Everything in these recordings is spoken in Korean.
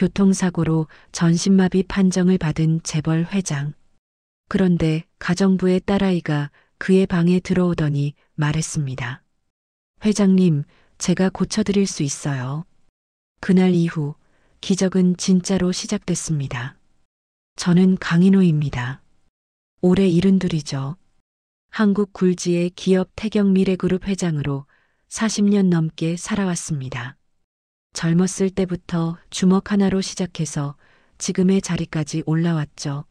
교통사고로 전신마비 판정을 받은 재벌 회장. 그런데 가정부의 딸아이가 그의 방에 들어오더니 말했습니다. 회장님, 제가 고쳐드릴 수 있어요. 그날 이후 기적은 진짜로 시작됐습니다. 저는 강인호입니다. 올해 72이죠. 한국 굴지의 기업 태경미래그룹 회장으로 40년 넘게 살아왔습니다. 젊었을 때부터 주먹 하나로 시작해서 지금의 자리까지 올라왔죠.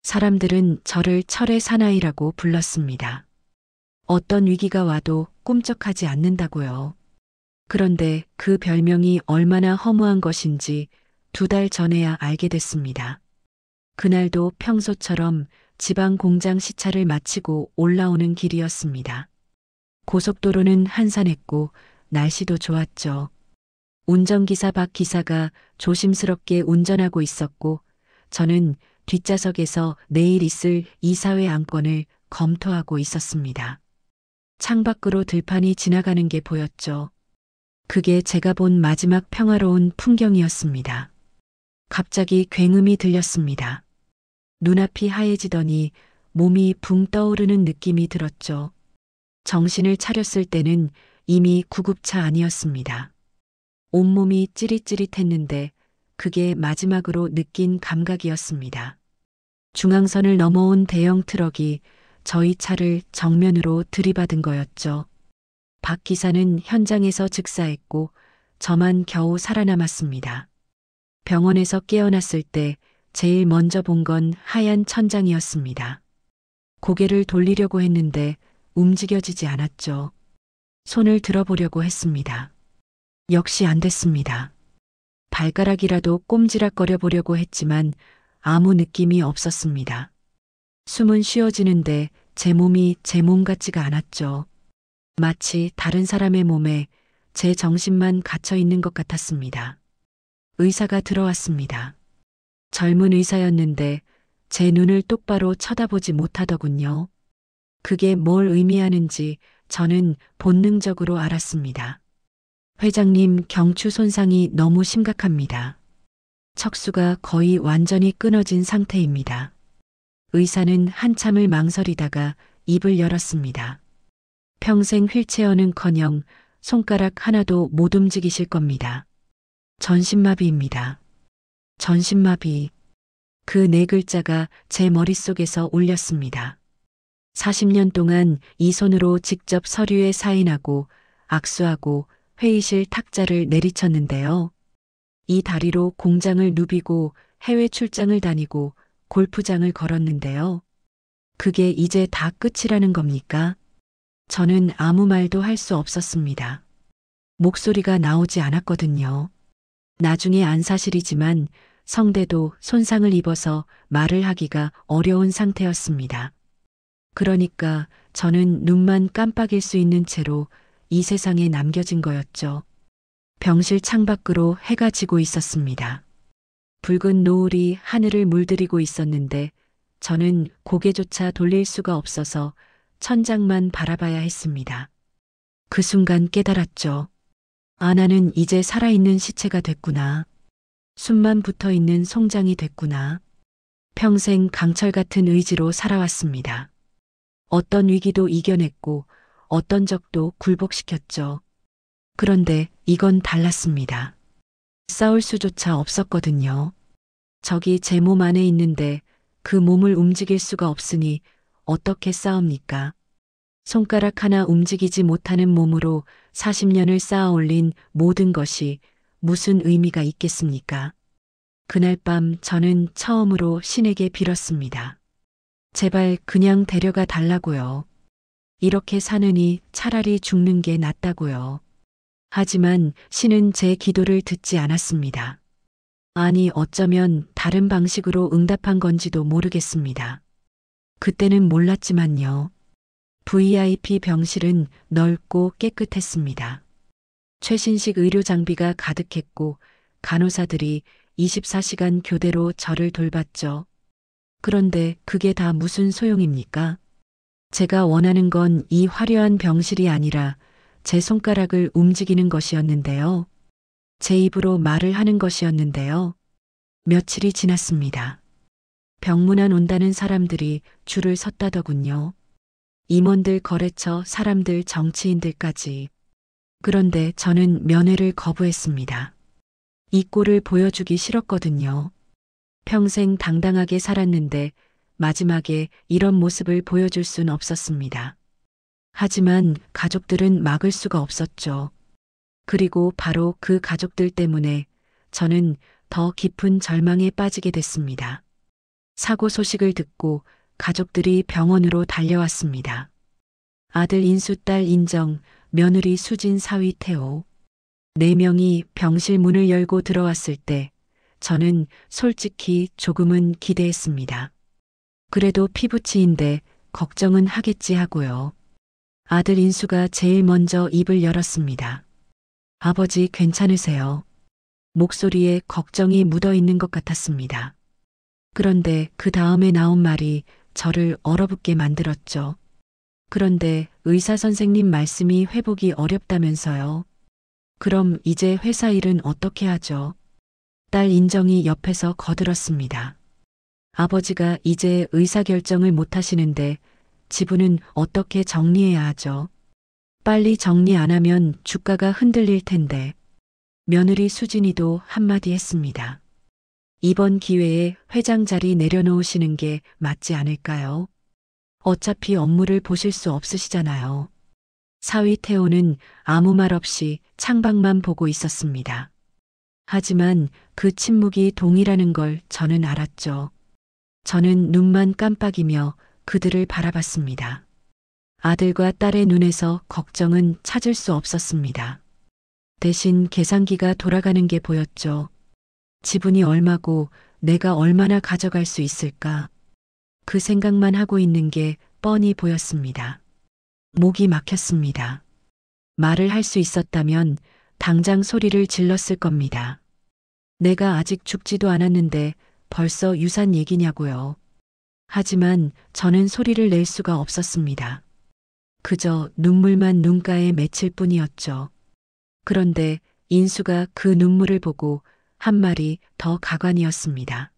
사람들은 저를 철의 사나이라고 불렀습니다. 어떤 위기가 와도 꿈쩍하지 않는다고요. 그런데 그 별명이 얼마나 허무한 것인지 2달 전에야 알게 됐습니다. 그날도 평소처럼 지방 공장 시차를 마치고 올라오는 길이었습니다. 고속도로는 한산했고 날씨도 좋았죠. 운전기사 박 기사가 조심스럽게 운전하고 있었고 저는 뒷좌석에서 내일 있을 이사회 안건을 검토하고 있었습니다. 창밖으로 들판이 지나가는 게 보였죠. 그게 제가 본 마지막 평화로운 풍경이었습니다. 갑자기 굉음이 들렸습니다. 눈앞이 하얘지더니 몸이 붕 떠오르는 느낌이 들었죠. 정신을 차렸을 때는 이미 구급차 아니었습니다. 온몸이 찌릿찌릿했는데 그게 마지막으로 느낀 감각이었습니다. 중앙선을 넘어온 대형 트럭이 저희 차를 정면으로 들이받은 거였죠. 박 기사는 현장에서 즉사했고 저만 겨우 살아남았습니다. 병원에서 깨어났을 때 제일 먼저 본 건 하얀 천장이었습니다. 고개를 돌리려고 했는데 움직여지지 않았죠. 손을 들어보려고 했습니다. 역시 안 됐습니다. 발가락이라도 꼼지락거려 보려고 했지만 아무 느낌이 없었습니다. 숨은 쉬어지는데 제 몸이 제 몸 같지가 않았죠. 마치 다른 사람의 몸에 제 정신만 갇혀 있는 것 같았습니다. 의사가 들어왔습니다. 젊은 의사였는데 제 눈을 똑바로 쳐다보지 못하더군요. 그게 뭘 의미하는지 저는 본능적으로 알았습니다. 회장님, 경추 손상이 너무 심각합니다. 척수가 거의 완전히 끊어진 상태입니다. 의사는 한참을 망설이다가 입을 열었습니다. 평생 휠체어는커녕 손가락 하나도 못 움직이실 겁니다. 전신마비입니다. 전신마비. 그 4글자가 제 머릿속에서 울렸습니다. 40년 동안 이 손으로 직접 서류에 사인하고 악수하고 회의실 탁자를 내리쳤는데요. 이 다리로 공장을 누비고 해외 출장을 다니고 골프장을 걸었는데요. 그게 이제 다 끝이라는 겁니까? 저는 아무 말도 할 수 없었습니다. 목소리가 나오지 않았거든요. 나중에 안 사실이지만 성대도 손상을 입어서 말을 하기가 어려운 상태였습니다. 그러니까 저는 눈만 깜빡일 수 있는 채로 이 세상에 남겨진 거였죠. 병실 창밖으로 해가 지고 있었습니다. 붉은 노을이 하늘을 물들이고 있었는데 저는 고개조차 돌릴 수가 없어서 천장만 바라봐야 했습니다. 그 순간 깨달았죠. 아, 나는 이제 살아있는 시체가 됐구나. 숨만 붙어 있는 송장이 됐구나. 평생 강철 같은 의지로 살아왔습니다. 어떤 위기도 이겨냈고 어떤 적도 굴복시켰죠. 그런데 이건 달랐습니다. 싸울 수조차 없었거든요. 적이 제 몸 안에 있는데 그 몸을 움직일 수가 없으니 어떻게 싸웁니까? 손가락 하나 움직이지 못하는 몸으로 40년을 쌓아 올린 모든 것이 무슨 의미가 있겠습니까? 그날 밤 저는 처음으로 신에게 빌었습니다. 제발 그냥 데려가 달라고요. 이렇게 사느니 차라리 죽는 게 낫다고요. 하지만 신은 제 기도를 듣지 않았습니다. 아니, 어쩌면 다른 방식으로 응답한 건지도 모르겠습니다. 그때는 몰랐지만요. VIP 병실은 넓고 깨끗했습니다. 최신식 의료 장비가 가득했고 간호사들이 24시간 교대로 저를 돌봤죠. 그런데 그게 다 무슨 소용입니까? 제가 원하는 건 이 화려한 병실이 아니라 제 손가락을 움직이는 것이었는데요. 제 입으로 말을 하는 것이었는데요. 며칠이 지났습니다. 병문안 온다는 사람들이 줄을 섰다더군요. 임원들, 거래처 사람들, 정치인들까지. 그런데 저는 면회를 거부했습니다. 이 꼴을 보여주기 싫었거든요. 평생 당당하게 살았는데 마지막에 이런 모습을 보여줄 순 없었습니다. 하지만 가족들은 막을 수가 없었죠. 그리고 바로 그 가족들 때문에 저는 더 깊은 절망에 빠지게 됐습니다. 사고 소식을 듣고 가족들이 병원으로 달려왔습니다. 아들 인수, 딸 인정, 며느리 수진, 사위 태호. 4명이 병실 문을 열고 들어왔을 때 저는 솔직히 조금은 기대했습니다. 그래도 피부치인데 걱정은 하겠지 하고요. 아들 인수가 제일 먼저 입을 열었습니다. 아버지 괜찮으세요? 목소리에 걱정이 묻어 있는 것 같았습니다. 그런데 그 다음에 나온 말이 저를 얼어붙게 만들었죠. 그런데 의사 선생님 말씀이 회복이 어렵다면서요. 그럼 이제 회사 일은 어떻게 하죠? 딸 인정이 옆에서 거들었습니다. 아버지가 이제 의사결정을 못 하시는데 지분은 어떻게 정리해야 하죠? 빨리 정리 안 하면 주가가 흔들릴 텐데. 며느리 수진이도 한마디 했습니다. 이번 기회에 회장 자리 내려놓으시는 게 맞지 않을까요? 어차피 업무를 보실 수 없으시잖아요. 사위 태호는 아무 말 없이 창밖만 보고 있었습니다. 하지만 그 침묵이 동이라는 걸 저는 알았죠. 저는 눈만 깜빡이며 그들을 바라봤습니다. 아들과 딸의 눈에서 걱정은 찾을 수 없었습니다. 대신 계산기가 돌아가는 게 보였죠. 지분이 얼마고 내가 얼마나 가져갈 수 있을까? 그 생각만 하고 있는 게 뻔히 보였습니다. 목이 막혔습니다. 말을 할 수 있었다면 당장 소리를 질렀을 겁니다. 내가 아직 죽지도 않았는데 벌써 유산 얘기냐고요. 하지만 저는 소리를 낼 수가 없었습니다. 그저 눈물만 눈가에 맺힐 뿐이었죠. 그런데 인수가 그 눈물을 보고 한 말이 더 가관이었습니다.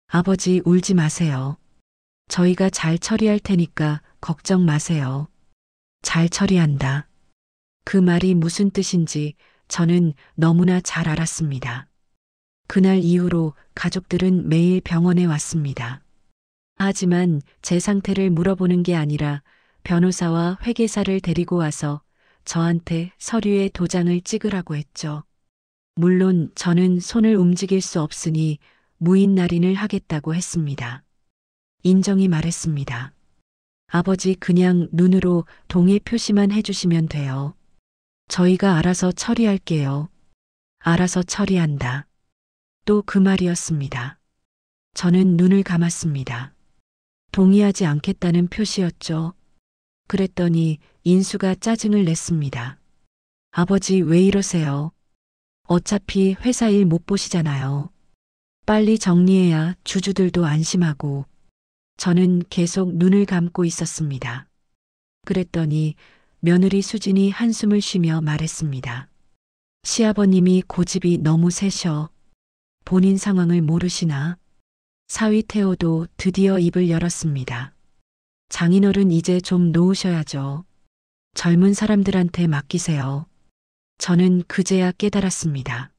아버지 울지 마세요. 저희가 잘 처리할 테니까 걱정 마세요. 잘 처리한다. 그 말이 무슨 뜻인지 저는 너무나 잘 알았습니다. 그날 이후로 가족들은 매일 병원에 왔습니다. 하지만 제 상태를 물어보는 게 아니라 변호사와 회계사를 데리고 와서 저한테 서류에 도장을 찍으라고 했죠. 물론 저는 손을 움직일 수 없으니 무인 날인을 하겠다고 했습니다. 인정이 말했습니다. 아버지 그냥 눈으로 동의 표시만 해주시면 돼요. 저희가 알아서 처리할게요. 알아서 처리한다. 또 그 말이었습니다. 저는 눈을 감았습니다. 동의하지 않겠다는 표시였죠. 그랬더니 인수가 짜증을 냈습니다. 아버지 왜 이러세요? 어차피 회사 일 못 보시잖아요. 빨리 정리해야 주주들도 안심하고. 저는 계속 눈을 감고 있었습니다. 그랬더니 며느리 수진이 한숨을 쉬며 말했습니다. 시아버님이 고집이 너무 세셔. 본인 상황을 모르시나? 사위 태호도 드디어 입을 열었습니다. 장인어른 이제 좀 놓으셔야죠. 젊은 사람들한테 맡기세요. 저는 그제야 깨달았습니다.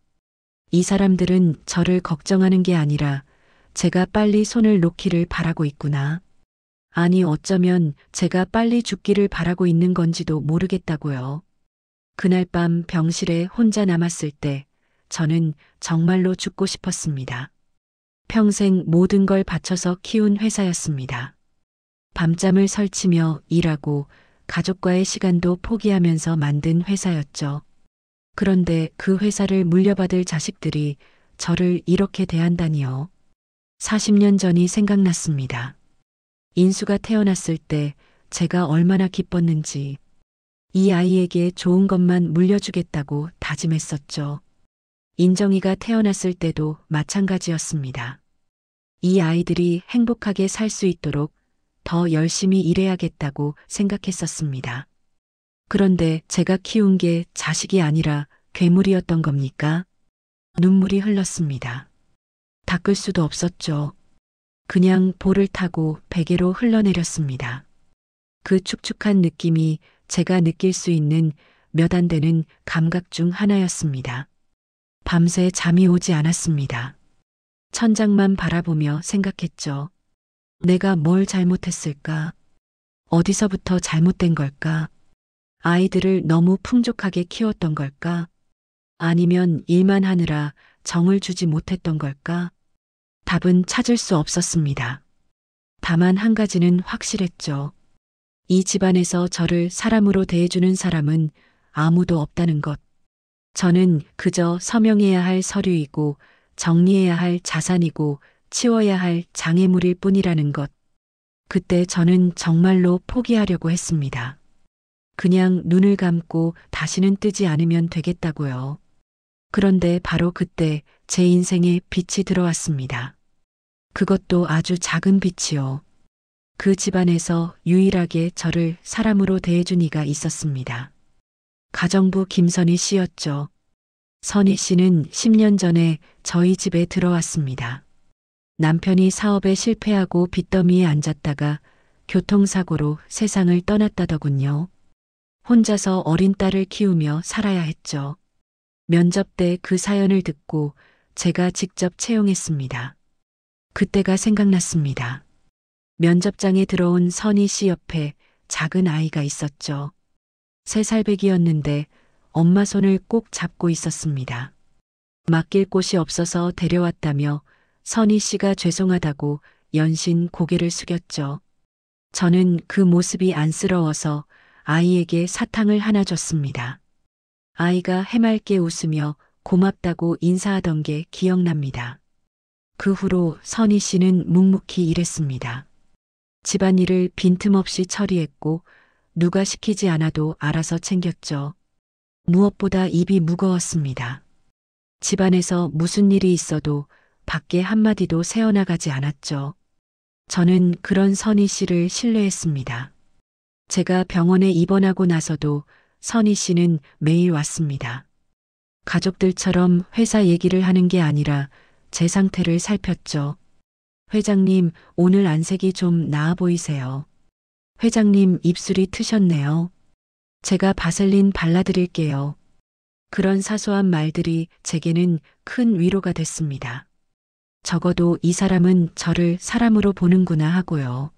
이 사람들은 저를 걱정하는 게 아니라 제가 빨리 손을 놓기를 바라고 있구나. 아니 어쩌면 제가 빨리 죽기를 바라고 있는 건지도 모르겠다고요. 그날 밤 병실에 혼자 남았을 때 저는 정말로 죽고 싶었습니다. 평생 모든 걸 바쳐서 키운 회사였습니다. 밤잠을 설치며 일하고 가족과의 시간도 포기하면서 만든 회사였죠. 그런데 그 회사를 물려받을 자식들이 저를 이렇게 대한다니요. 40년 전이 생각났습니다. 인수가 태어났을 때 제가 얼마나 기뻤는지 이 아이에게 좋은 것만 물려주겠다고 다짐했었죠. 인정이가 태어났을 때도 마찬가지였습니다. 이 아이들이 행복하게 살 수 있도록 더 열심히 일해야겠다고 생각했었습니다. 그런데 제가 키운 게 자식이 아니라 괴물이었던 겁니까? 눈물이 흘렀습니다. 닦을 수도 없었죠. 그냥 볼을 타고 베개로 흘러내렸습니다. 그 축축한 느낌이 제가 느낄 수 있는 몇 안 되는 감각 중 하나였습니다. 밤새 잠이 오지 않았습니다. 천장만 바라보며 생각했죠. 내가 뭘 잘못했을까? 어디서부터 잘못된 걸까? 아이들을 너무 풍족하게 키웠던 걸까? 아니면 일만 하느라 정을 주지 못했던 걸까? 답은 찾을 수 없었습니다. 다만 한 가지는 확실했죠. 이 집안에서 저를 사람으로 대해주는 사람은 아무도 없다는 것. 저는 그저 서명해야 할 서류이고 정리해야 할 자산이고 치워야 할 장애물일 뿐이라는 것. 그때 저는 정말로 포기하려고 했습니다. 그냥 눈을 감고 다시는 뜨지 않으면 되겠다고요. 그런데 바로 그때 제 인생에 빛이 들어왔습니다. 그것도 아주 작은 빛이요. 그 집안에서 유일하게 저를 사람으로 대해준 이가 있었습니다. 가정부 김선희 씨였죠. 선희 씨는 10년 전에 저희 집에 들어왔습니다. 남편이 사업에 실패하고 빚더미에 앉았다가 교통사고로 세상을 떠났다더군요. 혼자서 어린 딸을 키우며 살아야 했죠. 면접 때 그 사연을 듣고 제가 직접 채용했습니다. 그때가 생각났습니다. 면접장에 들어온 선희 씨 옆에 작은 아이가 있었죠. 3살배기였는데 엄마 손을 꼭 잡고 있었습니다. 맡길 곳이 없어서 데려왔다며 선희 씨가 죄송하다고 연신 고개를 숙였죠. 저는 그 모습이 안쓰러워서 아이에게 사탕을 하나 줬습니다. 아이가 해맑게 웃으며 고맙다고 인사하던 게 기억납니다. 그 후로 선희 씨는 묵묵히 일했습니다. 집안일을 빈틈없이 처리했고 누가 시키지 않아도 알아서 챙겼죠. 무엇보다 입이 무거웠습니다. 집안에서 무슨 일이 있어도 밖에 한마디도 새어나가지 않았죠. 저는 그런 선희 씨를 신뢰했습니다. 제가 병원에 입원하고 나서도 선희 씨는 매일 왔습니다. 가족들처럼 회사 얘기를 하는 게 아니라 제 상태를 살폈죠. 회장님, 오늘 안색이 좀 나아 보이세요. 회장님, 입술이 트셨네요. 제가 바셀린 발라드릴게요. 그런 사소한 말들이 제게는 큰 위로가 됐습니다. 적어도 이 사람은 저를 사람으로 보는구나 하고요.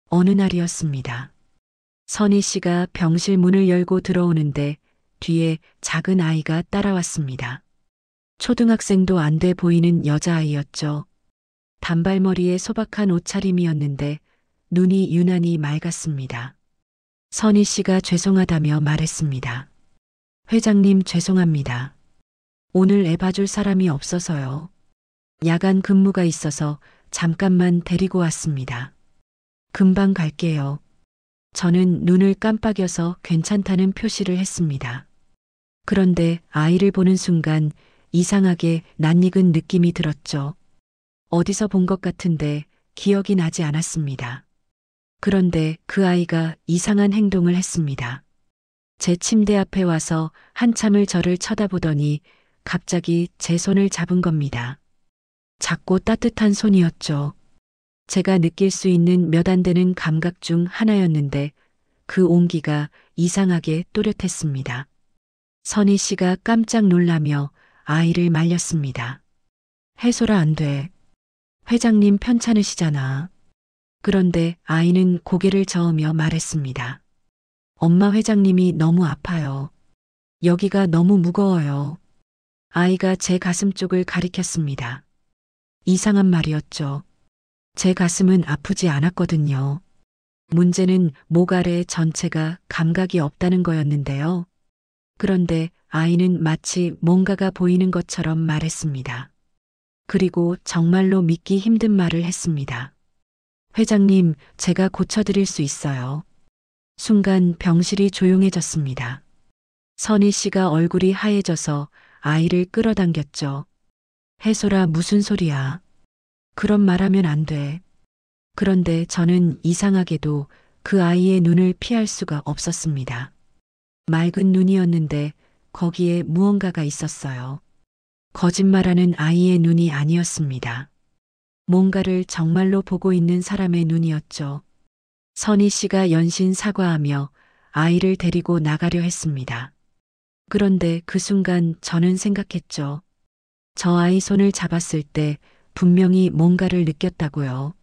어느 날이었습니다. 선희 씨가 병실 문을 열고 들어오는데 뒤에 작은 아이가 따라왔습니다. 초등학생도 안 돼 보이는 여자아이였죠. 단발머리에 소박한 옷차림이었는데 눈이 유난히 맑았습니다. 선희 씨가 죄송하다며 말했습니다. 회장님 죄송합니다. 오늘 애 봐줄 사람이 없어서요. 야간 근무가 있어서 잠깐만 데리고 왔습니다. 금방 갈게요. 저는 눈을 깜빡여서 괜찮다는 표시를 했습니다. 그런데 아이를 보는 순간 이상하게 낯익은 느낌이 들었죠. 어디서 본 것 같은데 기억이 나지 않았습니다. 그런데 그 아이가 이상한 행동을 했습니다. 제 침대 앞에 와서 한참을 저를 쳐다보더니 갑자기 제 손을 잡은 겁니다. 작고 따뜻한 손이었죠. 제가 느낄 수 있는 몇 안 되는 감각 중 하나였는데 그 온기가 이상하게 또렷했습니다. 선희 씨가 깜짝 놀라며 아이를 말렸습니다. 해소라 안 돼. 회장님 편찮으시잖아. 그런데 아이는 고개를 저으며 말했습니다. 엄마 회장님이 너무 아파요. 여기가 너무 무거워요. 아이가 제 가슴 쪽을 가리켰습니다. 이상한 말이었죠. 제 가슴은 아프지 않았거든요. 문제는 목 아래 전체가 감각이 없다는 거였는데요. 그런데 아이는 마치 뭔가가 보이는 것처럼 말했습니다. 그리고 정말로 믿기 힘든 말을 했습니다. 회장님, 제가 고쳐드릴 수 있어요. 순간 병실이 조용해졌습니다. 선희 씨가 얼굴이 하얘져서 아이를 끌어당겼죠. 해소라 무슨 소리야. 그런 말하면 안 돼. 그런데 저는 이상하게도 그 아이의 눈을 피할 수가 없었습니다. 맑은 눈이었는데 거기에 무언가가 있었어요. 거짓말하는 아이의 눈이 아니었습니다. 뭔가를 정말로 보고 있는 사람의 눈이었죠. 선희 씨가 연신 사과하며 아이를 데리고 나가려 했습니다. 그런데 그 순간 저는 생각했죠. 저 아이 손을 잡았을 때 분명히 뭔가를 느꼈다고요.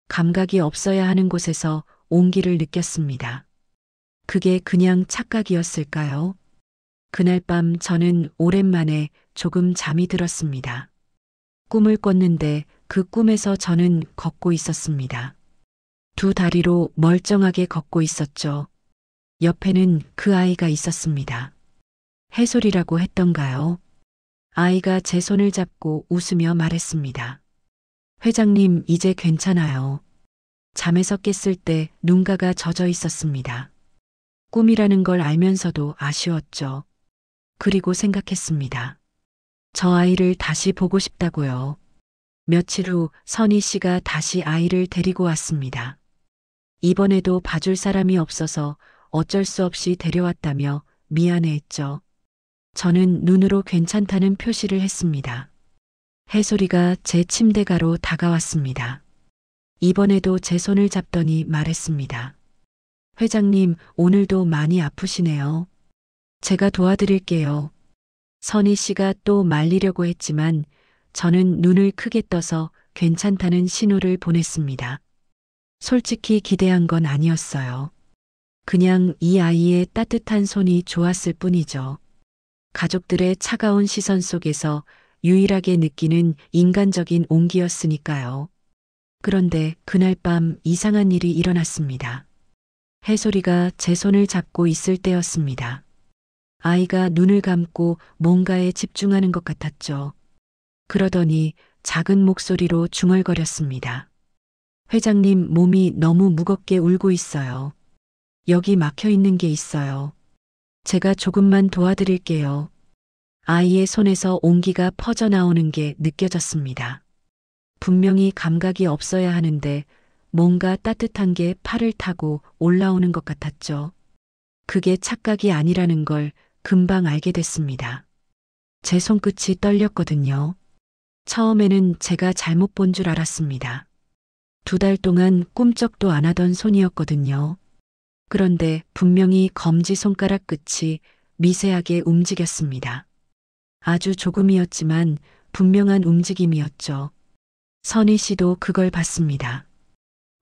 감각이 없어야 하는 곳에서 온기를 느꼈습니다. 그게 그냥 착각이었을까요? 그날 밤 저는 오랜만에 조금 잠이 들었습니다. 꿈을 꿨는데 그 꿈에서 저는 걷고 있었습니다. 두 다리로 멀쩡하게 걷고 있었죠. 옆에는 그 아이가 있었습니다. 해솔이라고 했던가요? 아이가 제 손을 잡고 웃으며 말했습니다. 회장님, 이제 괜찮아요. 잠에서 깼을 때 눈가가 젖어 있었습니다. 꿈이라는 걸 알면서도 아쉬웠죠. 그리고 생각했습니다. 저 아이를 다시 보고 싶다고요. 며칠 후 선희 씨가 다시 아이를 데리고 왔습니다. 이번에도 봐줄 사람이 없어서 어쩔 수 없이 데려왔다며 미안해했죠. 저는 눈으로 괜찮다는 표시를 했습니다. 해솔이가 제 침대가로 다가왔습니다. 이번에도 제 손을 잡더니 말했습니다. 회장님, 오늘도 많이 아프시네요. 제가 도와드릴게요. 선희 씨가 또 말리려고 했지만 저는 눈을 크게 떠서 괜찮다는 신호를 보냈습니다. 솔직히 기대한 건 아니었어요. 그냥 이 아이의 따뜻한 손이 좋았을 뿐이죠. 가족들의 차가운 시선 속에서 유일하게 느끼는 인간적인 온기였으니까요. 그런데 그날 밤 이상한 일이 일어났습니다. 해솔이가 제 손을 잡고 있을 때였습니다. 아이가 눈을 감고 뭔가에 집중하는 것 같았죠. 그러더니 작은 목소리로 중얼거렸습니다. 회장님, 몸이 너무 무겁게 울고 있어요. 여기 막혀 있는 게 있어요. 제가 조금만 도와드릴게요. 아이의 손에서 온기가 퍼져나오는 게 느껴졌습니다. 분명히 감각이 없어야 하는데 뭔가 따뜻한 게 팔을 타고 올라오는 것 같았죠. 그게 착각이 아니라는 걸 금방 알게 됐습니다. 제 손끝이 떨렸거든요. 처음에는 제가 잘못 본 줄 알았습니다. 2달 동안 꿈쩍도 안 하던 손이었거든요. 그런데 분명히 검지 손가락 끝이 미세하게 움직였습니다. 아주 조금이었지만 분명한 움직임이었죠. 선희 씨도 그걸 봤습니다.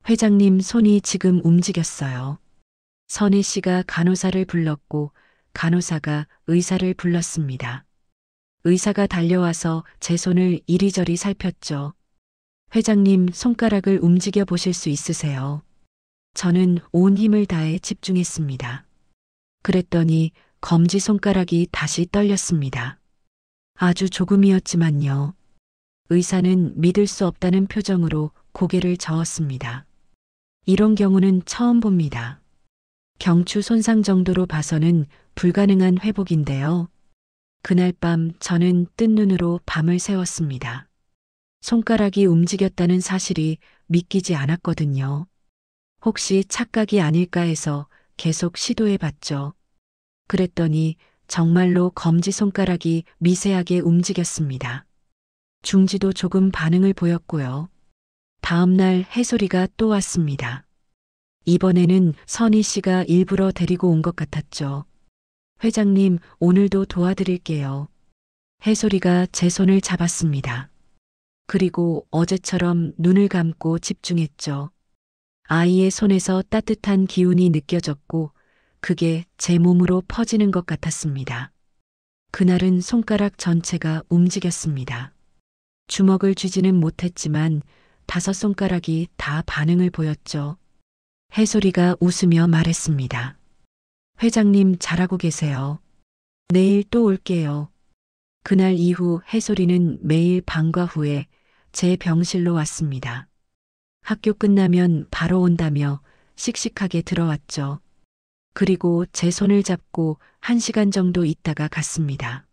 회장님, 손이 지금 움직였어요. 선희 씨가 간호사를 불렀고 간호사가 의사를 불렀습니다. 의사가 달려와서 제 손을 이리저리 살폈죠. 회장님, 손가락을 움직여 보실 수 있으세요? 저는 온 힘을 다해 집중했습니다. 그랬더니 검지 손가락이 다시 떨렸습니다. 아주 조금이었지만요. 의사는 믿을 수 없다는 표정으로 고개를 저었습니다. 이런 경우는 처음 봅니다. 경추 손상 정도로 봐서는 불가능한 회복인데요. 그날 밤 저는 뜬 눈으로 밤을 새웠습니다. 손가락이 움직였다는 사실이 믿기지 않았거든요. 혹시 착각이 아닐까 해서 계속 시도해 봤죠. 그랬더니 정말로 검지 손가락이 미세하게 움직였습니다. 중지도 조금 반응을 보였고요. 다음 날 해솔이가 또 왔습니다. 이번에는 선희 씨가 일부러 데리고 온 것 같았죠. 회장님, 오늘도 도와드릴게요. 해솔이가 제 손을 잡았습니다. 그리고 어제처럼 눈을 감고 집중했죠. 아이의 손에서 따뜻한 기운이 느껴졌고 그게 제 몸으로 퍼지는 것 같았습니다. 그날은 손가락 전체가 움직였습니다. 주먹을 쥐지는 못했지만 5손가락이 다 반응을 보였죠. 해솔이가 웃으며 말했습니다. 회장님, 잘하고 계세요. 내일 또 올게요. 그날 이후 해솔이는 매일 방과 후에 제 병실로 왔습니다. 학교 끝나면 바로 온다며 씩씩하게 들어왔죠. 그리고 제 손을 잡고 1시간 정도 있다가 갔습니다.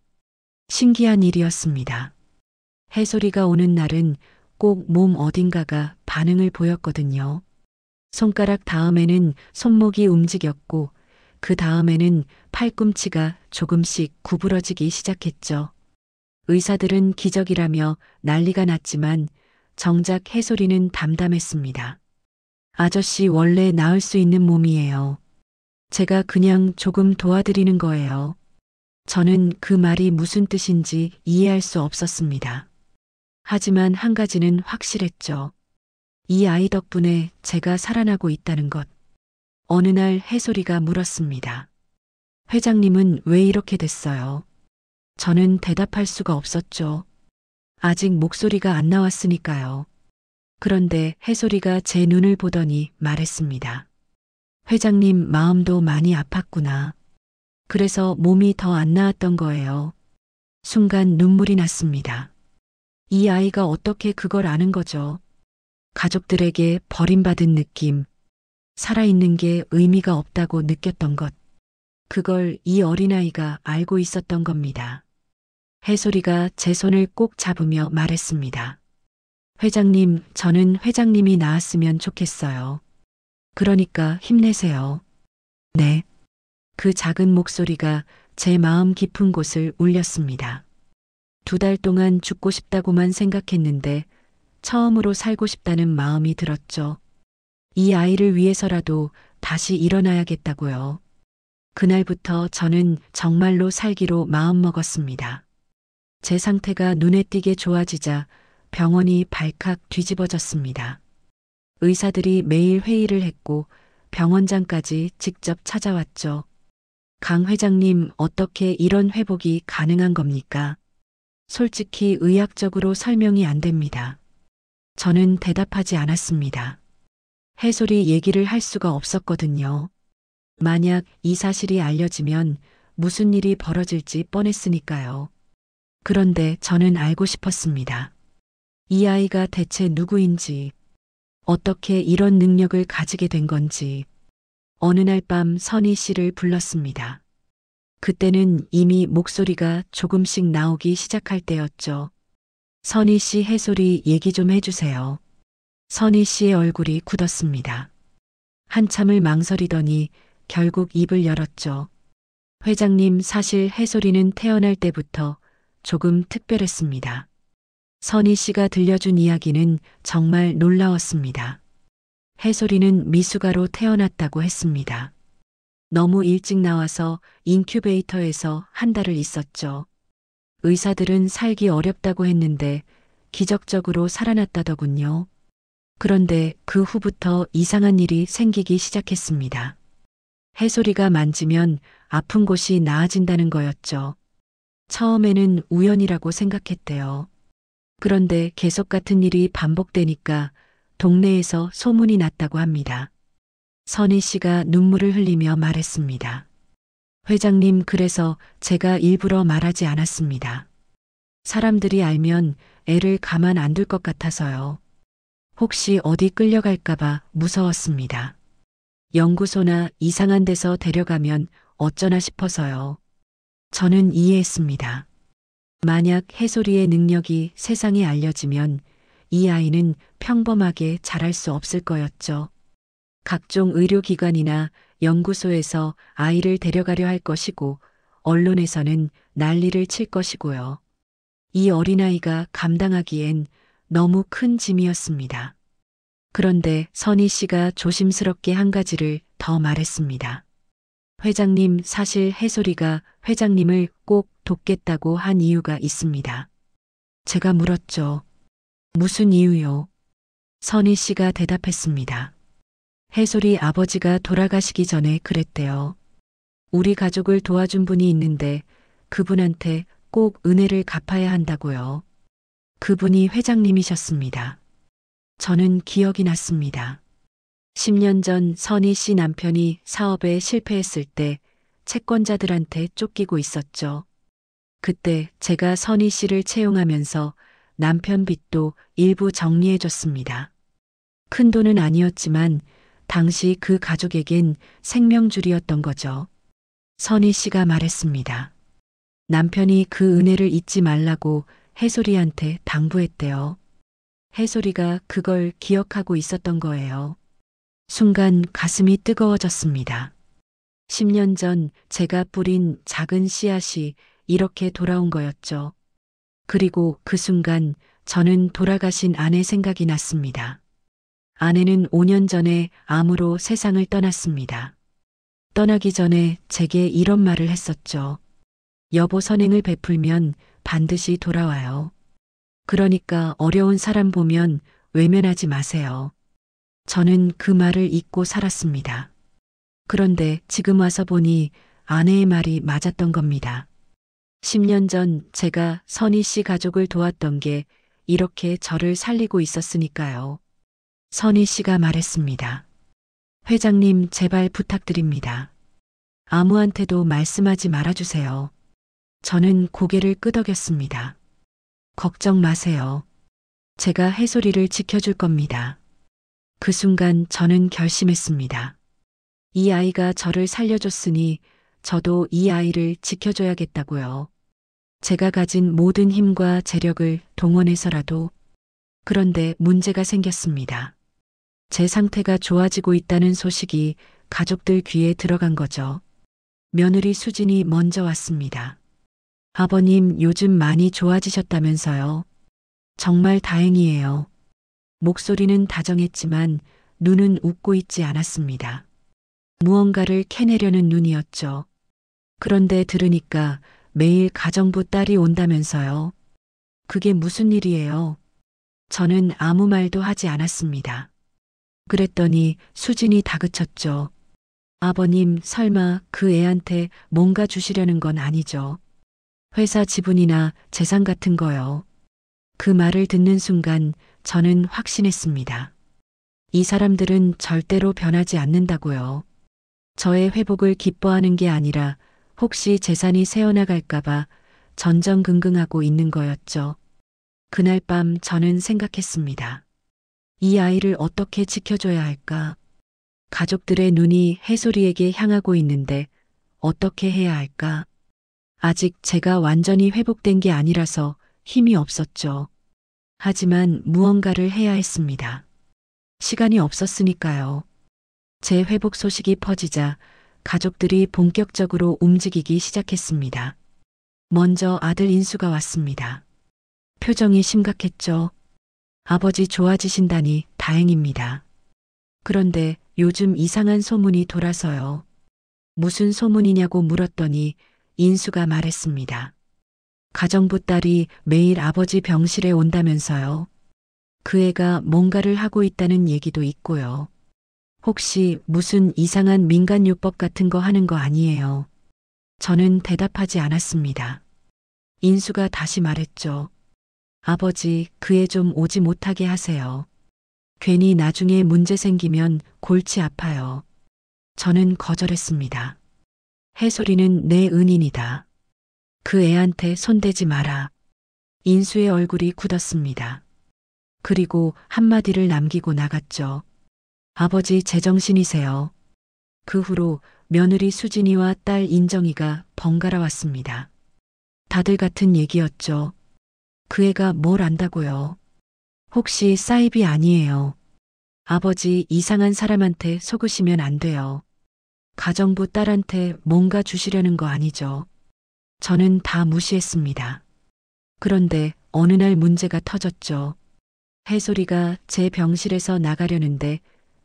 신기한 일이었습니다. 해솔이가 오는 날은 꼭 몸 어딘가가 반응을 보였거든요. 손가락 다음에는 손목이 움직였고 그 다음에는 팔꿈치가 조금씩 구부러지기 시작했죠. 의사들은 기적이라며 난리가 났지만 정작 해솔이는 담담했습니다. 아저씨 원래 나을 수 있는 몸이에요. 제가 그냥 조금 도와드리는 거예요. 저는 그 말이 무슨 뜻인지 이해할 수 없었습니다. 하지만 한 가지는 확실했죠. 이 아이 덕분에 제가 살아나고 있다는 것. 어느 날 해솔이가 물었습니다. 회장님은 왜 이렇게 됐어요? 저는 대답할 수가 없었죠. 아직 목소리가 안 나왔으니까요. 그런데 해솔이가 제 눈을 보더니 말했습니다. 회장님 마음도 많이 아팠구나. 그래서 몸이 더 안 나았던 거예요. 순간 눈물이 났습니다. 이 아이가 어떻게 그걸 아는 거죠? 가족들에게 버림받은 느낌, 살아있는 게 의미가 없다고 느꼈던 것. 그걸 이 어린아이가 알고 있었던 겁니다. 해솔이가 제 손을 꼭 잡으며 말했습니다. 회장님, 저는 회장님이 나았으면 좋겠어요. 그러니까 힘내세요. 네. 그 작은 목소리가 제 마음 깊은 곳을 울렸습니다. 2달 동안 죽고 싶다고만 생각했는데 처음으로 살고 싶다는 마음이 들었죠. 이 아이를 위해서라도 다시 일어나야겠다고요. 그날부터 저는 정말로 살기로 마음먹었습니다. 제 상태가 눈에 띄게 좋아지자 병원이 발칵 뒤집어졌습니다. 의사들이 매일 회의를 했고 병원장까지 직접 찾아왔죠. 강 회장님, 어떻게 이런 회복이 가능한 겁니까? 솔직히 의학적으로 설명이 안 됩니다. 저는 대답하지 않았습니다. 해솔이 얘기를 할 수가 없었거든요. 만약 이 사실이 알려지면 무슨 일이 벌어질지 뻔했으니까요. 그런데 저는 알고 싶었습니다. 이 아이가 대체 누구인지, 어떻게 이런 능력을 가지게 된 건지. 어느 날 밤 선희 씨를 불렀습니다. 그때는 이미 목소리가 조금씩 나오기 시작할 때였죠. 선희 씨, 해솔이 얘기 좀 해주세요. 선희 씨의 얼굴이 굳었습니다. 한참을 망설이더니 결국 입을 열었죠. 회장님, 사실 해솔이는 태어날 때부터 조금 특별했습니다. 선희 씨가 들려준 이야기는 정말 놀라웠습니다. 해솔이는 미숙아로 태어났다고 했습니다. 너무 일찍 나와서 인큐베이터에서 한 달을 있었죠. 의사들은 살기 어렵다고 했는데 기적적으로 살아났다더군요. 그런데 그 후부터 이상한 일이 생기기 시작했습니다. 해솔이가 만지면 아픈 곳이 나아진다는 거였죠. 처음에는 우연이라고 생각했대요. 그런데 계속 같은 일이 반복되니까 동네에서 소문이 났다고 합니다. 선희 씨가 눈물을 흘리며 말했습니다. 회장님, 그래서 제가 일부러 말하지 않았습니다. 사람들이 알면 애를 가만 안 둘 것 같아서요. 혹시 어디 끌려갈까봐 무서웠습니다. 연구소나 이상한 데서 데려가면 어쩌나 싶어서요. 저는 이해했습니다. 만약 해솔이의 능력이 세상에 알려지면 이 아이는 평범하게 자랄 수 없을 거였죠. 각종 의료기관이나 연구소에서 아이를 데려가려 할 것이고 언론에서는 난리를 칠 것이고요. 이 어린아이가 감당하기엔 너무 큰 짐이었습니다. 그런데 선희 씨가 조심스럽게 한 가지를 더 말했습니다. 회장님, 사실 해솔이가 회장님을 꼭 돕겠다고 한 이유가 있습니다. 제가 물었죠. 무슨 이유요? 선희 씨가 대답했습니다. 해솔이 아버지가 돌아가시기 전에 그랬대요. 우리 가족을 도와준 분이 있는데 그분한테 꼭 은혜를 갚아야 한다고요. 그분이 회장님이셨습니다. 저는 기억이 났습니다. 10년 전 선희 씨 남편이 사업에 실패했을 때 채권자들한테 쫓기고 있었죠. 그때 제가 선희 씨를 채용하면서 남편 빚도 일부 정리해줬습니다. 큰 돈은 아니었지만 당시 그 가족에겐 생명줄이었던 거죠. 선희 씨가 말했습니다. 남편이 그 은혜를 잊지 말라고 해솔이한테 당부했대요. 해솔이가 그걸 기억하고 있었던 거예요. 순간 가슴이 뜨거워졌습니다. 10년 전 제가 뿌린 작은 씨앗이 이렇게 돌아온 거였죠. 그리고 그 순간 저는 돌아가신 아내 생각이 났습니다. 아내는 5년 전에 암으로 세상을 떠났습니다. 떠나기 전에 제게 이런 말을 했었죠. 여보, 선행을 베풀면 반드시 돌아와요. 그러니까 어려운 사람 보면 외면하지 마세요. 저는 그 말을 잊고 살았습니다. 그런데 지금 와서 보니 아내의 말이 맞았던 겁니다. 10년 전 제가 선희 씨 가족을 도왔던 게 이렇게 저를 살리고 있었으니까요. 선희 씨가 말했습니다. 회장님, 제발 부탁드립니다. 아무한테도 말씀하지 말아주세요. 저는 고개를 끄덕였습니다. 걱정 마세요. 제가 해솔이를 지켜줄 겁니다. 그 순간 저는 결심했습니다. 이 아이가 저를 살려줬으니 저도 이 아이를 지켜줘야겠다고요. 제가 가진 모든 힘과 재력을 동원해서라도. 그런데 문제가 생겼습니다. 제 상태가 좋아지고 있다는 소식이 가족들 귀에 들어간 거죠. 며느리 수진이 먼저 왔습니다. 아버님, 요즘 많이 좋아지셨다면서요. 정말 다행이에요. 목소리는 다정했지만 눈은 웃고 있지 않았습니다. 무언가를 캐내려는 눈이었죠. 그런데 들으니까 매일 가정부 딸이 온다면서요. 그게 무슨 일이에요? 저는 아무 말도 하지 않았습니다. 그랬더니 수진이 다그쳤죠. 아버님, 설마 그 애한테 뭔가 주시려는 건 아니죠? 회사 지분이나 재산 같은 거요. 그 말을 듣는 순간 저는 확신했습니다. 이 사람들은 절대로 변하지 않는다고요. 저의 회복을 기뻐하는 게 아니라 혹시 재산이 새어나갈까봐 전전긍긍하고 있는 거였죠. 그날 밤 저는 생각했습니다. 이 아이를 어떻게 지켜줘야 할까? 가족들의 눈이 해솔이에게 향하고 있는데 어떻게 해야 할까? 아직 제가 완전히 회복된 게 아니라서 힘이 없었죠. 하지만 무언가를 해야 했습니다. 시간이 없었으니까요. 제 회복 소식이 퍼지자 가족들이 본격적으로 움직이기 시작했습니다. 먼저 아들 인수가 왔습니다. 표정이 심각했죠. 아버지 좋아지신다니 다행입니다. 그런데 요즘 이상한 소문이 돌아서요. 무슨 소문이냐고 물었더니 인수가 말했습니다. 가정부 딸이 매일 아버지 병실에 온다면서요. 그 애가 뭔가를 하고 있다는 얘기도 있고요. 혹시 무슨 이상한 민간요법 같은 거 하는 거 아니에요? 저는 대답하지 않았습니다. 인수가 다시 말했죠. 아버지, 그 애 좀 오지 못하게 하세요. 괜히 나중에 문제 생기면 골치 아파요. 저는 거절했습니다. 해솔이는 내 은인이다. 그 애한테 손대지 마라. 인수의 얼굴이 굳었습니다. 그리고 한마디를 남기고 나갔죠. 아버지, 제정신이세요. 그 후로 며느리 수진이와 딸 인정이가 번갈아 왔습니다. 다들 같은 얘기였죠. 그 애가 뭘 안다고요? 혹시 사이비 아니에요? 아버지, 이상한 사람한테 속으시면 안 돼요. 가정부 딸한테 뭔가 주시려는 거 아니죠? 저는 다 무시했습니다. 그런데 어느 날 문제가 터졌죠. 해솔이가 제 병실에서 나가려는데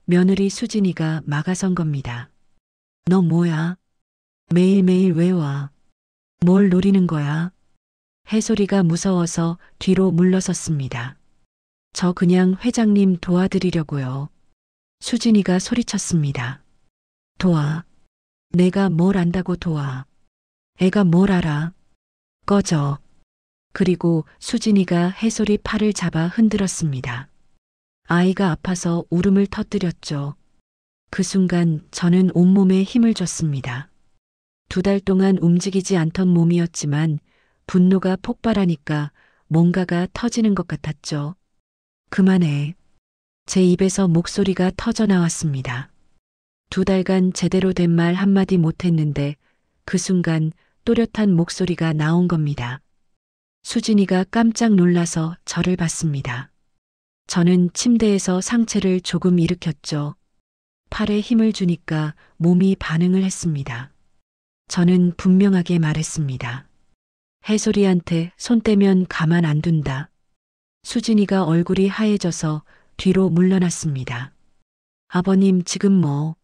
며느리 수진이가 막아선 겁니다. 너 뭐야? 매일매일 왜 와? 뭘 노리는 거야? 해솔이가 무서워서 뒤로 물러섰습니다. 저 그냥 회장님 도와드리려고요. 수진이가 소리쳤습니다. 도와. 내가 뭘 안다고 도와. 애가 뭘 알아. 꺼져. 그리고 수진이가 해솔이 팔을 잡아 흔들었습니다. 아이가 아파서 울음을 터뜨렸죠. 그 순간 저는 온몸에 힘을 줬습니다. 2달 동안 움직이지 않던 몸이었지만 분노가 폭발하니까 뭔가가 터지는 것 같았죠. 그만해. 제 입에서 목소리가 터져 나왔습니다. 2달간 제대로 된 말 한마디 못했는데 그 순간 또렷한 목소리가 나온 겁니다. 수진이가 깜짝 놀라서 저를 봤습니다. 저는 침대에서 상체를 조금 일으켰죠. 팔에 힘을 주니까 몸이 반응을 했습니다. 저는 분명하게 말했습니다. 해솔이한테 손 떼면 가만 안 둔다. 수진이가 얼굴이 하얘져서 뒤로 물러났습니다. 아버님 지금 뭐?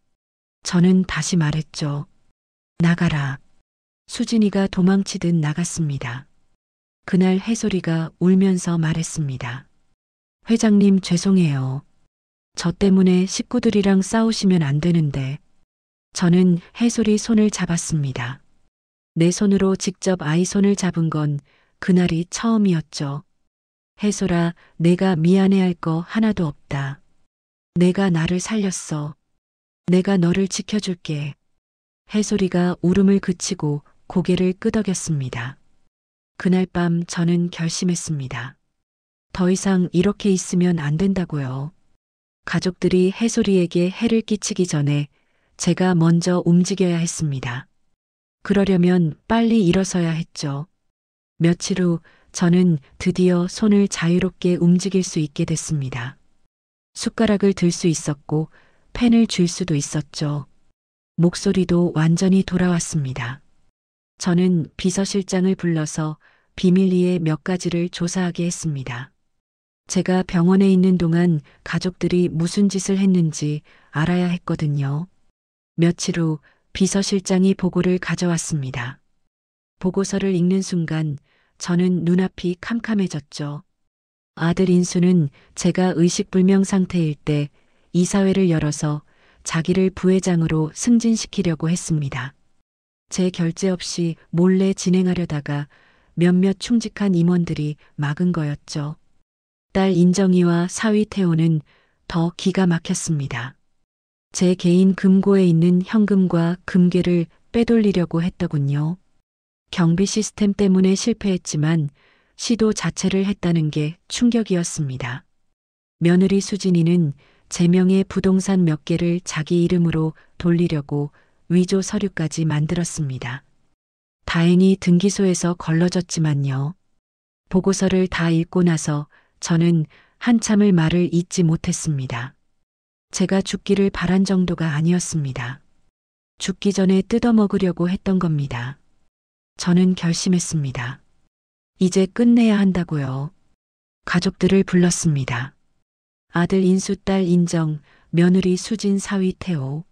저는 다시 말했죠. 나가라. 수진이가 도망치듯 나갔습니다. 그날 해솔이가 울면서 말했습니다. 회장님 죄송해요. 저 때문에 식구들이랑 싸우시면 안 되는데. 저는 해솔이 손을 잡았습니다. 내 손으로 직접 아이 손을 잡은 건 그날이 처음이었죠. 해솔아, 내가 미안해할 거 하나도 없다. 내가 나를 살렸어. 내가 너를 지켜줄게. 해솔이가 울음을 그치고 고개를 끄덕였습니다. 그날 밤 저는 결심했습니다. 더 이상 이렇게 있으면 안 된다고요. 가족들이 해솔이에게 해를 끼치기 전에 제가 먼저 움직여야 했습니다. 그러려면 빨리 일어서야 했죠. 며칠 후 저는 드디어 손을 자유롭게 움직일 수 있게 됐습니다. 숟가락을 들 수 있었고 펜을 쥘 수도 있었죠. 목소리도 완전히 돌아왔습니다. 저는 비서실장을 불러서 비밀리에 몇 가지를 조사하게 했습니다. 제가 병원에 있는 동안 가족들이 무슨 짓을 했는지 알아야 했거든요. 며칠 후 비서실장이 보고를 가져왔습니다. 보고서를 읽는 순간 저는 눈앞이 캄캄해졌죠. 아들 인수는 제가 의식불명 상태일 때 이사회를 열어서 자기를 부회장으로 승진시키려고 했습니다. 제 결재 없이 몰래 진행하려다가 몇몇 충직한 임원들이 막은 거였죠. 딸 인정이와 사위 태호는 더 기가 막혔습니다. 제 개인 금고에 있는 현금과 금괴를 빼돌리려고 했더군요. 경비 시스템 때문에 실패했지만 시도 자체를 했다는 게 충격이었습니다. 며느리 수진이는 제 명의 부동산 몇 개를 자기 이름으로 돌리려고 위조 서류까지 만들었습니다. 다행히 등기소에서 걸러졌지만요. 보고서를 다 읽고 나서 저는 한참을 말을 잇지 못했습니다. 제가 죽기를 바란 정도가 아니었습니다. 죽기 전에 뜯어먹으려고 했던 겁니다. 저는 결심했습니다. 이제 끝내야 한다고요. 가족들을 불렀습니다. 아들 인수, 딸 인정, 며느리 수진, 사위 태호.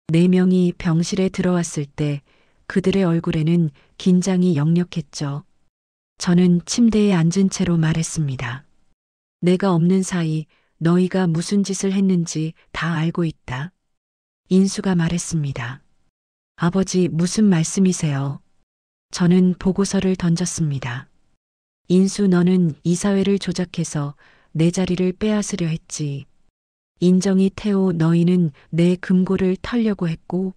4명이 병실에 들어왔을 때 그들의 얼굴에는 긴장이 역력했죠. 저는 침대에 앉은 채로 말했습니다. 내가 없는 사이 너희가 무슨 짓을 했는지 다 알고 있다. 인수가 말했습니다. 아버지 무슨 말씀이세요? 저는 보고서를 던졌습니다. 인수 너는 이사회를 조작해서 내 자리를 빼앗으려 했지. 인정이 태호 너희는 내 금고를 털려고 했고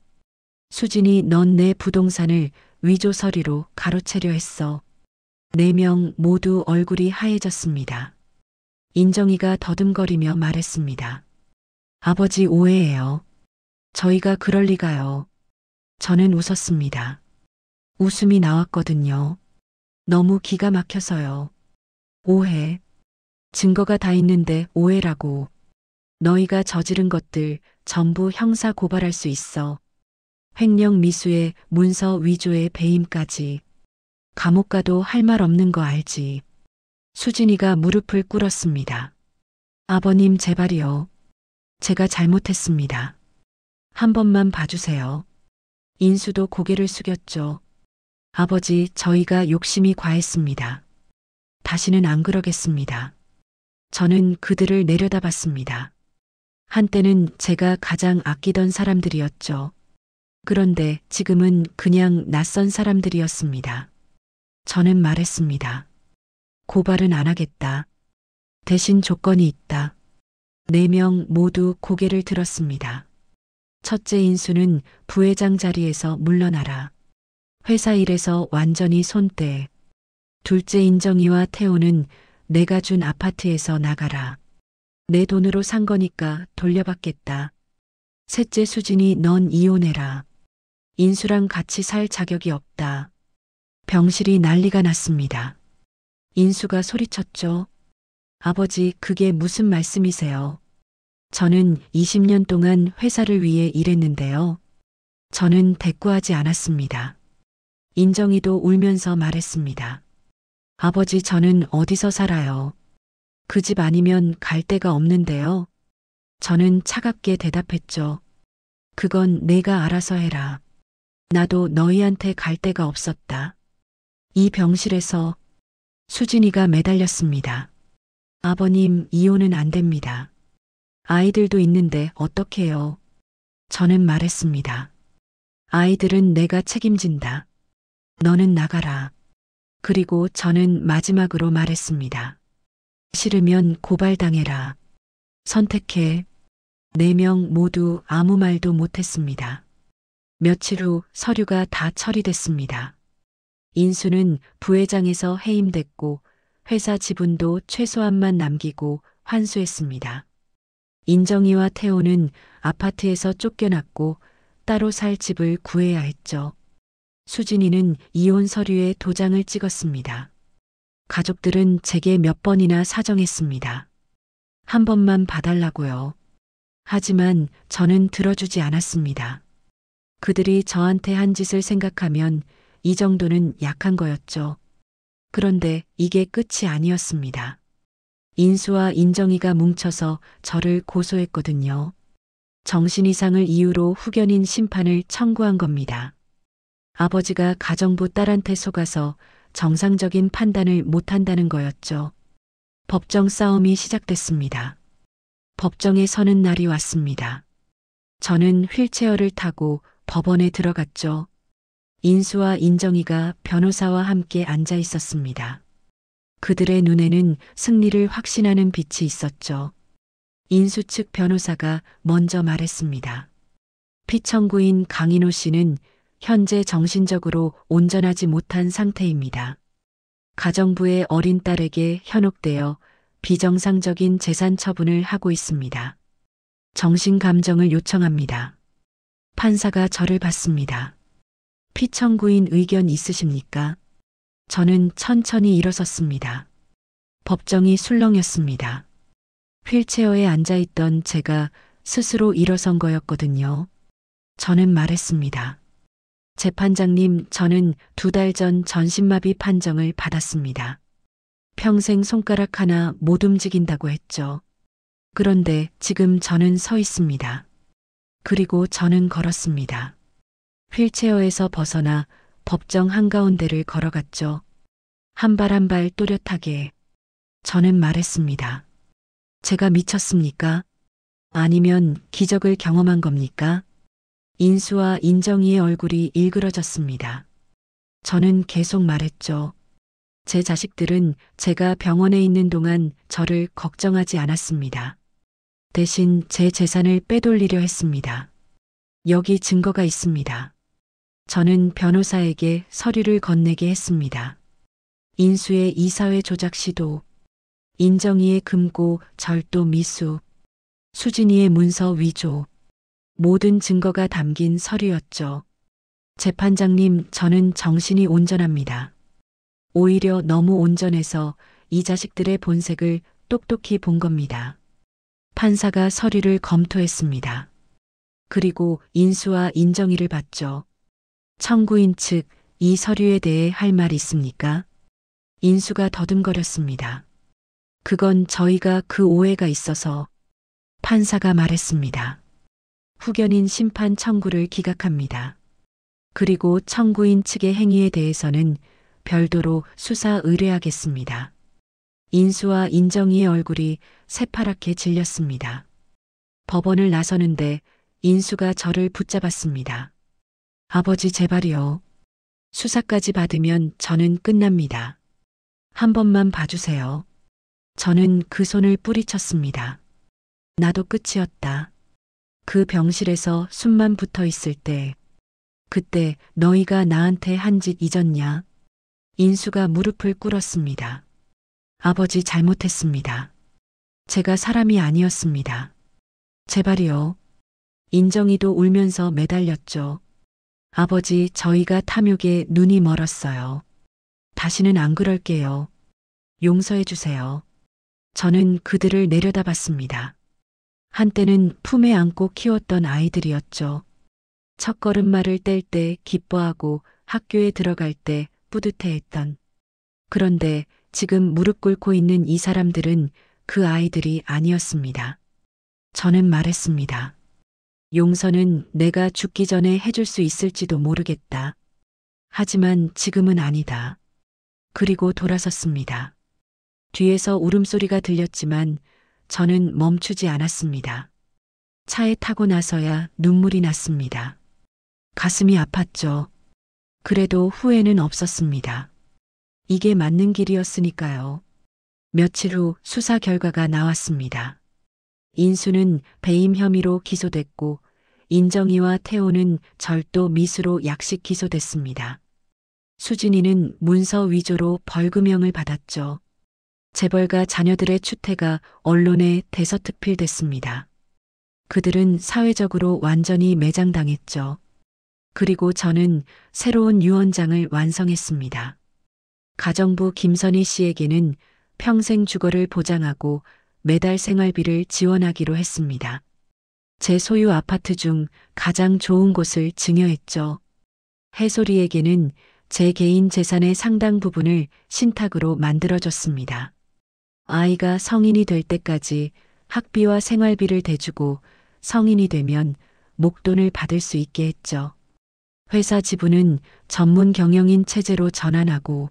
수진이 넌 내 부동산을 위조 서류로 가로채려 했어. 4명 모두 얼굴이 하얘졌습니다. 인정이가 더듬거리며 말했습니다. 아버지 오해예요. 저희가 그럴 리가요. 저는 웃었습니다. 웃음이 나왔거든요. 너무 기가 막혀서요. 오해. 증거가 다 있는데 오해라고. 너희가 저지른 것들 전부 형사 고발할 수 있어. 횡령 미수에 문서 위조에 배임까지. 감옥 가도 할 말 없는 거 알지. 수진이가 무릎을 꿇었습니다. 아버님 제발이요. 제가 잘못했습니다. 한 번만 봐주세요. 인수도 고개를 숙였죠. 아버지 저희가 욕심이 과했습니다. 다시는 안 그러겠습니다. 저는 그들을 내려다봤습니다. 한때는 제가 가장 아끼던 사람들이었죠. 그런데 지금은 그냥 낯선 사람들이었습니다. 저는 말했습니다. 고발은 안 하겠다. 대신 조건이 있다. 4명 모두 고개를 들었습니다. 첫째 인수는 부회장 자리에서 물러나라. 회사 일에서 완전히 손 떼. 둘째 인정이와 태호는 내가 준 아파트에서 나가라. 내 돈으로 산 거니까 돌려받겠다. 셋째 수진이 넌 이혼해라. 인수랑 같이 살 자격이 없다. 병실이 난리가 났습니다. 인수가 소리쳤죠. 아버지 그게 무슨 말씀이세요? 저는 20년 동안 회사를 위해 일했는데요. 저는 대꾸하지 않았습니다. 인정이도 울면서 말했습니다. 아버지, 저는 어디서 살아요? 그 집 아니면 갈 데가 없는데요. 저는 차갑게 대답했죠. 그건 내가 알아서 해라. 나도 너희한테 갈 데가 없었다. 이 병실에서 수진이가 매달렸습니다. 아버님, 이혼은 안 됩니다. 아이들도 있는데 어떡해요? 저는 말했습니다. 아이들은 내가 책임진다. 너는 나가라. 그리고 저는 마지막으로 말했습니다. 싫으면 고발당해라. 선택해. 4명 모두 아무 말도 못했습니다. 며칠 후 서류가 다 처리됐습니다. 인수는 부회장에서 해임됐고 회사 지분도 최소한만 남기고 환수했습니다. 인정이와 태호는 아파트에서 쫓겨났고 따로 살 집을 구해야 했죠. 수진이는 이혼 서류에 도장을 찍었습니다. 가족들은 제게 몇 번이나 사정했습니다. 한 번만 봐달라고요. 하지만 저는 들어주지 않았습니다. 그들이 저한테 한 짓을 생각하면 이 정도는 약한 거였죠. 그런데 이게 끝이 아니었습니다. 인수와 인정이가 뭉쳐서 저를 고소했거든요. 정신 이상을 이유로 후견인 심판을 청구한 겁니다. 아버지가 가정부 딸한테 속아서 정상적인 판단을 못한다는 거였죠. 법정 싸움이 시작됐습니다. 법정에 서는 날이 왔습니다. 저는 휠체어를 타고 법원에 들어갔죠. 인수와 인정이가 변호사와 함께 앉아 있었습니다. 그들의 눈에는 승리를 확신하는 빛이 있었죠. 인수 측 변호사가 먼저 말했습니다. 피청구인 강인호 씨는 현재 정신적으로 온전하지 못한 상태입니다. 가정부의 어린 딸에게 현혹되어 비정상적인 재산 처분을 하고 있습니다. 정신감정을 요청합니다. 판사가 저를 봤습니다. 피청구인 의견 있으십니까? 저는 천천히 일어섰습니다. 법정이 술렁였습니다. 휠체어에 앉아있던 제가 스스로 일어선 거였거든요. 저는 말했습니다. 재판장님, 저는 2달 전 전신마비 판정을 받았습니다. 평생 손가락 하나 못 움직인다고 했죠. 그런데 지금 저는 서 있습니다. 그리고 저는 걸었습니다. 휠체어에서 벗어나 법정 한가운데를 걸어갔죠. 한 발 한 발 또렷하게. 저는 말했습니다. 제가 미쳤습니까? 아니면 기적을 경험한 겁니까? 인수와 인정이의 얼굴이 일그러졌습니다. 저는 계속 말했죠. 제 자식들은 제가 병원에 있는 동안 저를 걱정하지 않았습니다. 대신 제 재산을 빼돌리려 했습니다. 여기 증거가 있습니다. 저는 변호사에게 서류를 건네게 했습니다. 인수의 이사회 조작 시도, 인정이의 금고 절도 미수, 수진이의 문서 위조, 모든 증거가 담긴 서류였죠. 재판장님, 저는 정신이 온전합니다. 오히려 너무 온전해서 이 자식들의 본색을 똑똑히 본 겁니다. 판사가 서류를 검토했습니다. 그리고 인수와 인정이를 봤죠. 청구인 측, 이 서류에 대해 할 말 있습니까? 인수가 더듬거렸습니다. 그건 저희가 그 오해가 있어서. 판사가 말했습니다. 후견인 심판 청구를 기각합니다. 그리고 청구인 측의 행위에 대해서는 별도로 수사 의뢰하겠습니다. 인수와 인정이의 얼굴이 새파랗게 질렸습니다. 법원을 나서는데 인수가 저를 붙잡았습니다. 아버지, 제발이요. 수사까지 받으면 저는 끝납니다. 한 번만 봐주세요. 저는 그 손을 뿌리쳤습니다. 나도 끝이었다. 그 병실에서 숨만 붙어 있을 때, 그때 너희가 나한테 한 짓 잊었냐? 인수가 무릎을 꿇었습니다. 아버지, 잘못했습니다. 제가 사람이 아니었습니다. 제발이요. 인정이도 울면서 매달렸죠. 아버지, 저희가 탐욕에 눈이 멀었어요. 다시는 안 그럴게요. 용서해 주세요. 저는 그들을 내려다봤습니다. 한때는 품에 안고 키웠던 아이들이었죠. 첫 걸음마를 뗄 때 기뻐하고 학교에 들어갈 때 뿌듯해했던. 그런데 지금 무릎 꿇고 있는 이 사람들은 그 아이들이 아니었습니다. 저는 말했습니다. 용서는 내가 죽기 전에 해줄 수 있을지도 모르겠다. 하지만 지금은 아니다. 그리고 돌아섰습니다. 뒤에서 울음소리가 들렸지만 저는 멈추지 않았습니다. 차에 타고 나서야 눈물이 났습니다. 가슴이 아팠죠. 그래도 후회는 없었습니다. 이게 맞는 길이었으니까요. 며칠 후 수사 결과가 나왔습니다. 인수는 배임 혐의로 기소됐고 인정이와 태호는 절도 미수로 약식 기소됐습니다. 수진이는 문서 위조로 벌금형을 받았죠. 재벌가 자녀들의 추태가 언론에 대서특필됐습니다. 그들은 사회적으로 완전히 매장당했죠. 그리고 저는 새로운 유언장을 완성했습니다. 가정부 김선희 씨에게는 평생 주거를 보장하고 매달 생활비를 지원하기로 했습니다. 제 소유 아파트 중 가장 좋은 곳을 증여했죠. 해솔이에게는 제 개인 재산의 상당 부분을 신탁으로 만들어줬습니다. 아이가 성인이 될 때까지 학비와 생활비를 대주고 성인이 되면 목돈을 받을 수 있게 했죠. 회사 지분은 전문 경영인 체제로 전환하고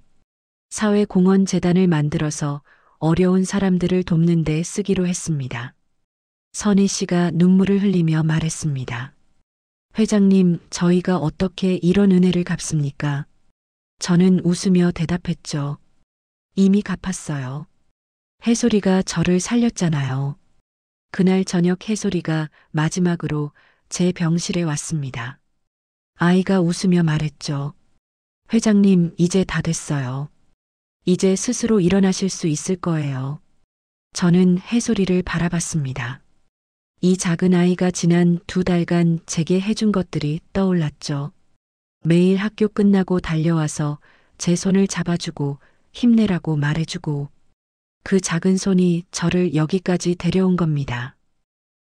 사회공헌재단을 만들어서 어려운 사람들을 돕는 데 쓰기로 했습니다. 선희 씨가 눈물을 흘리며 말했습니다. 회장님, 저희가 어떻게 이런 은혜를 갚습니까? 저는 웃으며 대답했죠. 이미 갚았어요. 해솔이가 저를 살렸잖아요. 그날 저녁 해솔이가 마지막으로 제 병실에 왔습니다. 아이가 웃으며 말했죠. 회장님, 이제 다 됐어요. 이제 스스로 일어나실 수 있을 거예요. 저는 해솔이를 바라봤습니다. 이 작은 아이가 지난 2달간 제게 해준 것들이 떠올랐죠. 매일 학교 끝나고 달려와서 제 손을 잡아주고 힘내라고 말해주고 그 작은 손이 저를 여기까지 데려온 겁니다.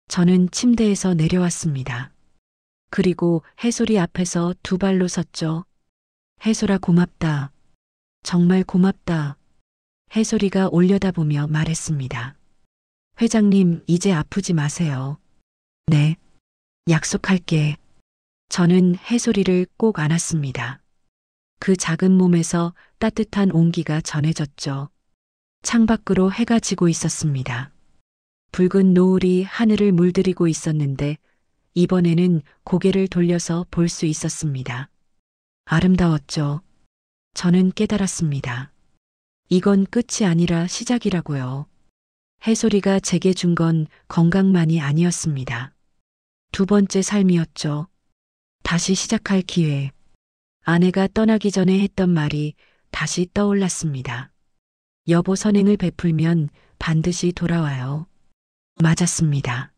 저는 침대에서 내려왔습니다. 그리고 해솔이 앞에서 2발로 섰죠. 해솔아, 고맙다. 정말 고맙다. 해솔이가 올려다보며 말했습니다. 회장님, 이제 아프지 마세요. 네, 약속할게. 저는 해솔이를 꼭 안았습니다. 그 작은 몸에서 따뜻한 온기가 전해졌죠. 창밖으로 해가 지고 있었습니다. 붉은 노을이 하늘을 물들이고 있었는데 이번에는 고개를 돌려서 볼 수 있었습니다. 아름다웠죠. 저는 깨달았습니다. 이건 끝이 아니라 시작이라고요. 해솔이가 제게 준 건 건강만이 아니었습니다. 2번째 삶이었죠. 다시 시작할 기회. 아내가 떠나기 전에 했던 말이 다시 떠올랐습니다. 여보, 선행을 베풀면 반드시 돌아와요. 맞았습니다.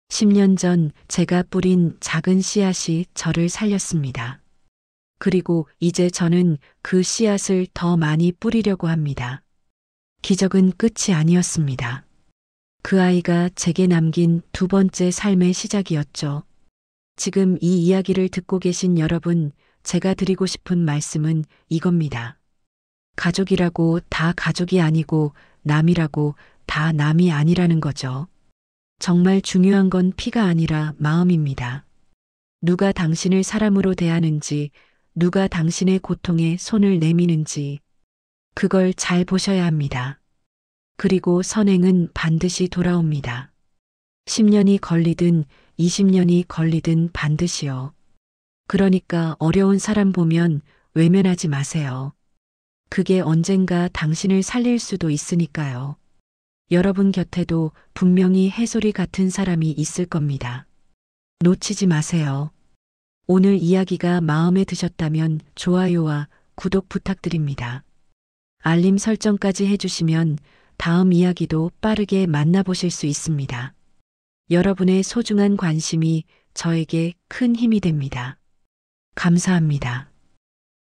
10년 전 제가 뿌린 작은 씨앗이 저를 살렸습니다. 그리고 이제 저는 그 씨앗을 더 많이 뿌리려고 합니다. 기적은 끝이 아니었습니다. 그 아이가 제게 남긴 2번째 삶의 시작이었죠. 지금 이 이야기를 듣고 계신 여러분, 제가 드리고 싶은 말씀은 이겁니다. 가족이라고 다 가족이 아니고 남이라고 다 남이 아니라는 거죠. 정말 중요한 건 피가 아니라 마음입니다. 누가 당신을 사람으로 대하는지, 누가 당신의 고통에 손을 내미는지, 그걸 잘 보셔야 합니다. 그리고 선행은 반드시 돌아옵니다. 10년이 걸리든 20년이 걸리든 반드시요. 그러니까 어려운 사람 보면 외면하지 마세요. 그게 언젠가 당신을 살릴 수도 있으니까요. 여러분 곁에도 분명히 해솔이 같은 사람이 있을 겁니다. 놓치지 마세요. 오늘 이야기가 마음에 드셨다면 좋아요와 구독 부탁드립니다. 알림 설정까지 해주시면 다음 이야기도 빠르게 만나보실 수 있습니다. 여러분의 소중한 관심이 저에게 큰 힘이 됩니다. 감사합니다.